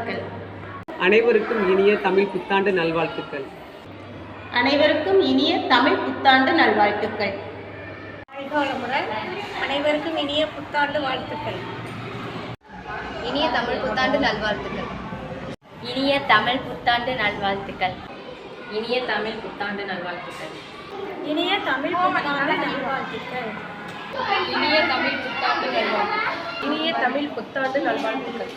நல்வாழ்த்துக்கள். அனைவருக்கும் இனிய தமிழ் புத்தாண்டு நல்வாழ்த்துக்கள். அனைவருக்கும் இனிய தமிழ் புத்தாண்டு நல்வாழ்த்துக்கள். அனைவருக்கும் இனிய புத்தாண்டு வாழ்த்துக்கள். இனிய தமிழ் புத்தாண்டு நல்வாழ்த்துக்கள். இனிய தமிழ் புத்தாண்டு நல்வாழ்த்துக்கள். இனிய தமிழ் புத்தாண்டு நல்வாழ்த்துக்கள். இனிய தமிழ் புத்தாண்டு நல்வாழ்த்துக்கள். இனிய தமிழ் புத்தாண்டு நல்வாழ்த்துக்கள். இனிய தமிழ் புத்தாண்டு நல்வாழ்த்துக்கள்.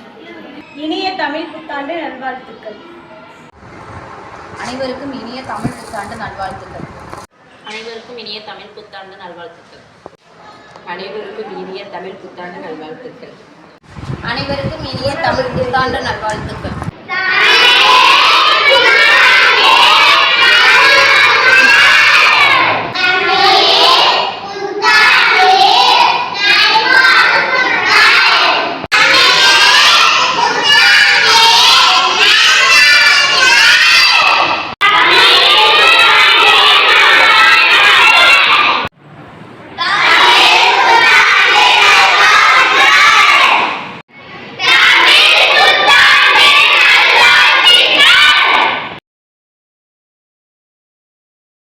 இனிய தமிழ் புத்தாண்டு நல்வாழ்த்துக்கள். அனைவருக்கும் இனிய தமிழ் புத்தாண்டு நல்வாழ்த்துக்கள். அனைவருக்கும் இனிய தமிழ் புத்தாண்டு நல்வாழ்த்துக்கள். அனைவருக்கும் இனிய தமிழ் புத்தாண்டு நல்வாழ்த்துக்கள். அனைவருக்கும் இனிய தமிழ் புத்தாண்டு நல்வாழ்த்துக்கள்.